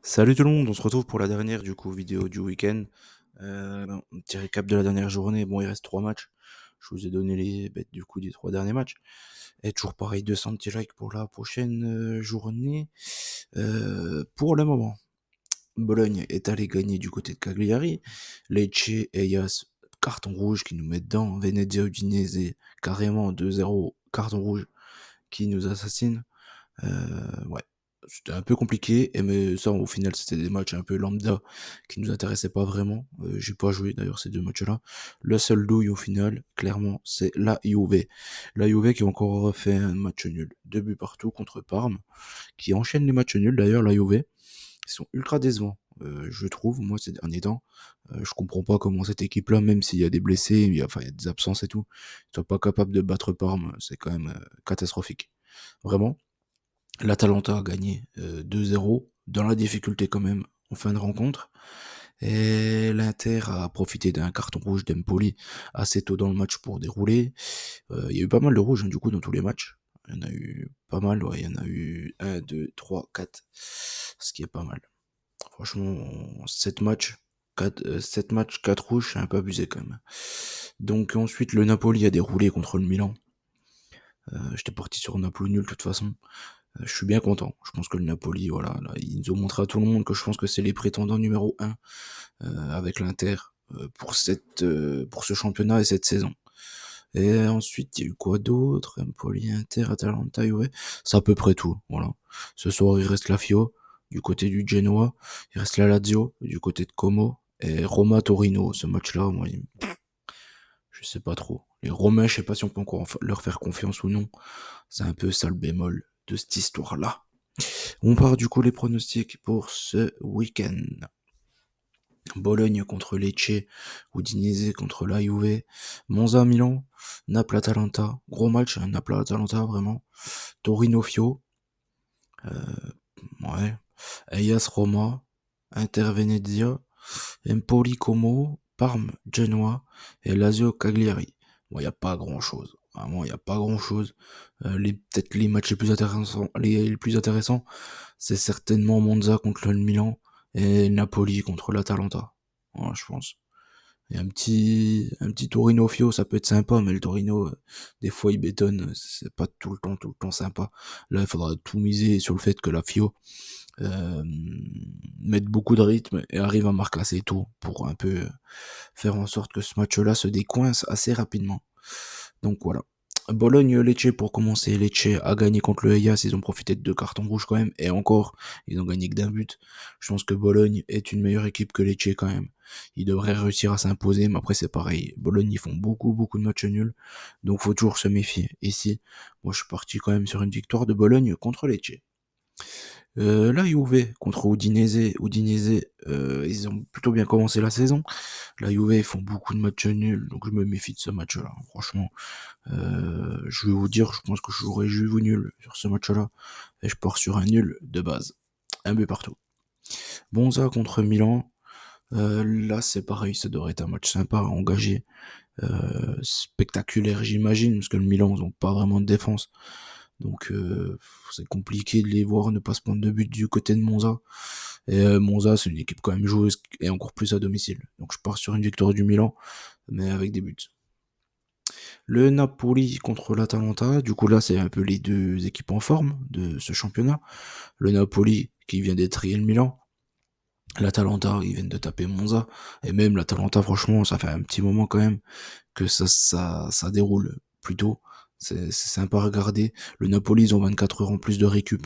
Salut tout le monde, on se retrouve pour la dernière vidéo du week-end. Un petit récap de la dernière journée. Bon, il reste 3 matchs. Je vous ai donné les bêtes des 3 derniers matchs. Et toujours pareil, 200 petits likes pour la prochaine journée. Pour le moment, Bologne est allé gagner du côté de Cagliari. Lecce et Ayas, carton rouge qui nous met dedans. Venezia Udinese, carrément 2-0, carton rouge qui nous assassine. Ouais, c'était un peu compliqué, et mais ça, au final, c'était des matchs un peu lambda qui nous intéressaient pas vraiment. J'ai pas joué d'ailleurs ces 2 matchs-là. Le seul douille au final, clairement, c'est la Juve. La Juve qui a encore refait un match nul. 2 buts partout contre Parme, qui enchaîne les matchs nuls d'ailleurs, la Juve. Ils sont ultra décevants, je trouve, moi, ces derniers temps. Je comprends pas comment cette équipe-là, même s'il y a des blessés, il y a des absences et tout, soit pas capable de battre Parme, c'est quand même catastrophique. Vraiment. L'Atalanta a gagné 2-0, dans la difficulté quand même, en fin de rencontre. Et l'Inter a profité d'un carton rouge d'Empoli assez tôt dans le match pour dérouler. Il y a eu pas mal de rouges, hein, du coup, dans tous les matchs. Il y en a eu pas mal, ouais, il y en a eu un, 2, 3, 4, ce qui est pas mal. Franchement, 7 matchs, 7 matchs, 4 rouges, c'est un peu abusé quand même. Donc ensuite, le Napoli a déroulé contre le Milan. J'étais parti sur Napoli nul de toute façon. Je suis bien content. Je pense que le Napoli, voilà, là, ils nous ont montré à tout le monde que je pense que c'est les prétendants numéro un avec l'Inter pour ce championnat et cette saison. Et ensuite, il y a eu quoi d'autre? Empoli, Inter, Atalanta, Juve. C'est à peu près tout, voilà. Ce soir, il reste la Fio du côté du Genoa, il reste la Lazio du côté de Como et Roma-Torino. Ce match-là, moi, je sais pas trop. Les Romains, je sais pas si on peut encore leur faire confiance ou non. C'est un peu ça le bémol de cette histoire-là. On part du coup les pronostics pour ce week-end. Bologne contre Lecce, Udinese contre la Juve, Monza Milan, Naples Atalanta, gros match, hein, Naples Atalanta vraiment, Torino Fio, ouais, Hellas Roma, Inter Venezia, Empoli Como, Parme Genoa et Lazio Cagliari. Bon, il n'y a pas grand chose. Vraiment, il n'y a pas grand chose. Peut-être les matchs les plus intéressants, c'est certainement Monza contre le Milan et Napoli contre l'Atalanta. Voilà, je pense. Et un petit Torino Fio, ça peut être sympa, mais le Torino, des fois, il bétonne, c'est pas tout le temps sympa. Là, il faudra tout miser sur le fait que la Fio euh, mette beaucoup de rythme et arrive à marquer assez tôt pour un peu faire en sorte que ce match-là se décoince assez rapidement. Donc voilà. Bologne-Lecce pour commencer. Lecce a gagné contre le Hellas, ils ont profité de 2 cartons rouges quand même, et encore, ils ont gagné que d'un but. Je pense que Bologne est une meilleure équipe que Lecce quand même. Ils devraient réussir à s'imposer, mais après c'est pareil. Bologne, ils font beaucoup de matchs nuls, donc faut toujours se méfier. Ici, moi je suis parti quand même sur une victoire de Bologne contre Lecce. La Juve contre Udinese. Udinese, ils ont plutôt bien commencé la saison. La Juve, ils font beaucoup de matchs nuls, donc je me méfie de ce match-là. Franchement, je vais vous dire, je pense que j'aurais joué nul sur ce match-là. Et je pars sur un nul de base. Un but partout. Monza contre Milan. Là, c'est pareil, ça devrait être un match sympa, engagé, spectaculaire, j'imagine, parce que le Milan, ils ont pas vraiment de défense. Donc, c'est compliqué de les voir ne pas se prendre de but du côté de Monza. Et Monza, c'est une équipe quand même joueuse et encore plus à domicile. Donc, je pars sur une victoire du Milan, mais avec des buts. Le Napoli contre l'Atalanta, du coup là c'est un peu les deux équipes en forme de ce championnat. Le Napoli qui vient d'étrier le Milan, l'Atalanta ils viennent de taper Monza, et même l'Atalanta franchement ça fait un petit moment quand même que ça déroule plutôt. C'est sympa à regarder. Le Napoli ils ont 24 heures en plus de récup,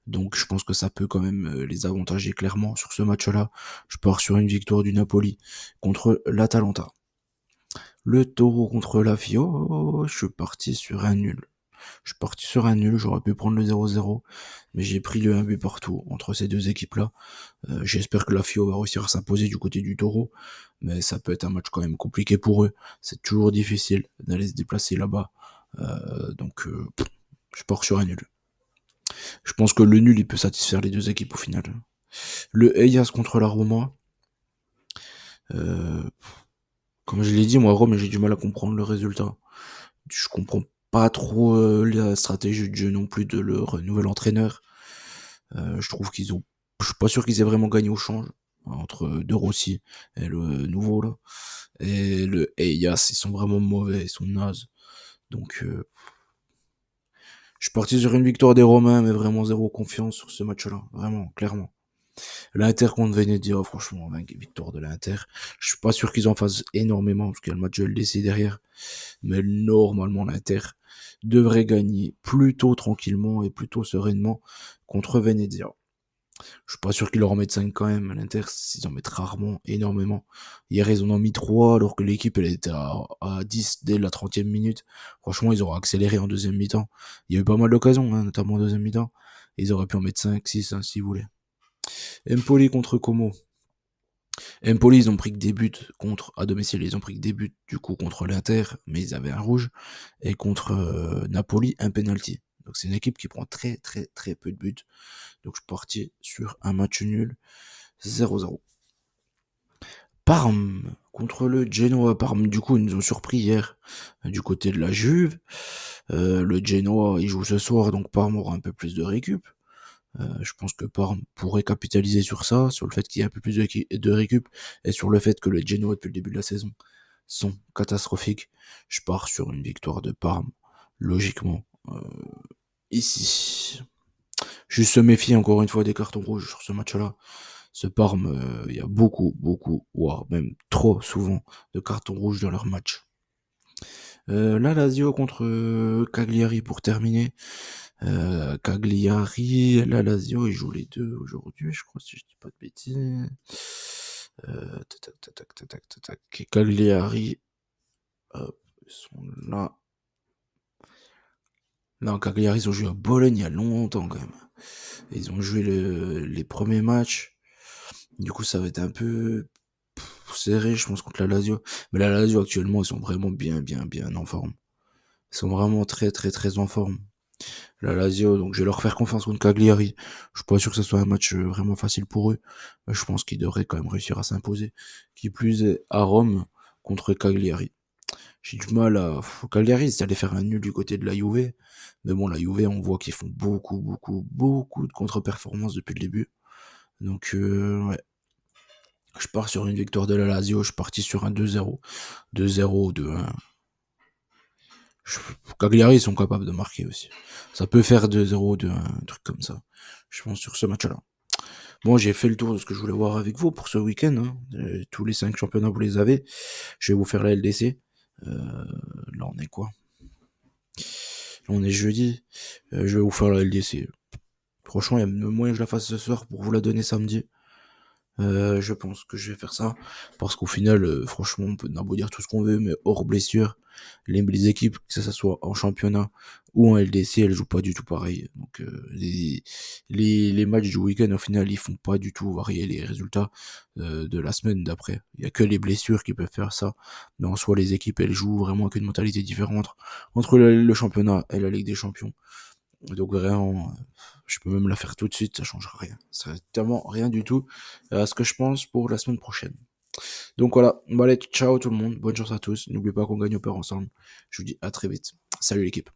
donc je pense que ça peut quand même les avantager clairement sur ce match-là. Je pars sur une victoire du Napoli contre l'Atalanta. Le Taureau contre la Fio, je suis parti sur un nul. Je suis parti sur un nul, j'aurais pu prendre le 0-0, mais j'ai pris le 1 but partout entre ces deux équipes-là. J'espère que la Fio va réussir à s'imposer du côté du Taureau, mais ça peut être un match quand même compliqué pour eux. C'est toujours difficile d'aller se déplacer là-bas. Donc, je pars sur un nul. Je pense que le nul, il peut satisfaire les deux équipes au final. Le Eyas contre la Roma. Euh, Comme je l'ai dit, moi, Rome, j'ai du mal à comprendre le résultat. Je comprends pas trop la stratégie de jeu non plus de leur nouvel entraîneur. Je trouve qu'ils ont Je suis pas sûr qu'ils aient vraiment gagné au change entre De Rossi et le nouveau là. Et le Eyas, ils sont vraiment mauvais, ils sont nazes. Donc, je suis parti sur une victoire des Romains, mais vraiment zéro confiance sur ce match-là. Vraiment, clairement. L'Inter contre Venezia, franchement, victoire de l'Inter. Je suis pas sûr qu'ils en fassent énormément, parce qu'il y a le match de LDC derrière. Mais normalement, l'Inter devrait gagner plutôt tranquillement et plutôt sereinement contre Venezia. Je suis pas sûr qu'ils leur en mettent 5 quand même. L'Inter, ils en mettent rarement, énormément. Hier, ils en ont mis 3 alors que l'équipe, elle était à 10 dès la 30e minute. Franchement, ils auraient accéléré en deuxième mi-temps. Il y a eu pas mal d'occasions, hein, notamment en deuxième mi-temps. Ils auraient pu en mettre 5, 6, hein, s'ils voulaient. Empoli contre Como. Empoli, ils ont pris que des buts contre, à domicile, ils ont pris que des buts, du coup, contre l'Inter, mais ils avaient un rouge. Et contre Napoli, un penalty. Donc c'est une équipe qui prend très, très, très peu de buts. Donc je suis parti sur un match nul, 0-0. Parme contre le Genoa. Parme, du coup, ils nous ont surpris hier du côté de la Juve. Le Genoa, il joue ce soir, donc Parme aura un peu plus de récup. Je pense que Parme pourrait capitaliser sur ça, sur le fait qu'il y ait un peu plus de récup, et sur le fait que le Genoa, depuis le début de la saison, sont catastrophiques. Je pars sur une victoire de Parme, logiquement, ici. Juste se méfier encore une fois des cartons rouges sur ce match-là. Ce Parme, il y a beaucoup, beaucoup, voire même trop souvent de cartons rouges dans leur match. La Lazio contre Cagliari pour terminer. Cagliari, la Lazio, ils jouent les deux aujourd'hui, je crois, si je dis pas de bêtises. Cagliari, hop, ils sont là. Non, Cagliari, ils ont joué à Bologne il y a longtemps quand même. Ils ont joué les premiers matchs. Du coup, ça va être un peu serré, je pense, contre la Lazio. Mais la Lazio, actuellement, ils sont vraiment bien, bien, bien en forme. Ils sont vraiment très, très, très en forme. La Lazio, donc je vais leur faire confiance contre Cagliari. Je suis pas sûr que ce soit un match vraiment facile pour eux. Mais je pense qu'ils devraient quand même réussir à s'imposer. Qui plus est à Rome contre Cagliari. J'ai du mal à... Cagliari, c'est allé faire un nul du côté de la Juve. Mais bon, la Juve, on voit qu'ils font beaucoup, beaucoup, beaucoup de contre-performances depuis le début. Donc, ouais. Je pars sur une victoire de la Lazio. Je suis parti sur un 2-0. 2-0, 2-1. Cagliari, ils sont capables de marquer aussi. Ça peut faire 2-0, 2-1, un truc comme ça. Je pense sur ce match-là. Bon, j'ai fait le tour de ce que je voulais voir avec vous pour ce week-end. Hein. Tous les 5 championnats, vous les avez. Je vais vous faire la LDC. Là, on est quoi? Là, on est jeudi. Je vais vous faire la LDC. Franchement, il y a moyen que je la fasse ce soir pour vous la donner samedi. Je pense que je vais faire ça parce qu'au final, franchement, on peut beau dire tout ce qu'on veut, mais hors blessure, les équipes, que ça soit en championnat ou en LDC, elles jouent pas du tout pareil. Donc les matchs du week-end, au final, ils font pas du tout varier les résultats de la semaine d'après. Il y a que les blessures qui peuvent faire ça, mais en soi, les équipes, elles jouent vraiment avec une mentalité différente entre le championnat et la Ligue des Champions. Donc vraiment, je peux même la faire tout de suite, ça changera rien. Ça va tellement rien du tout à ce que je pense pour la semaine prochaine. Donc voilà, bon allez, ciao tout le monde, bonne chance à tous. N'oubliez pas qu'on gagne au peur ensemble. Je vous dis à très vite. Salut l'équipe.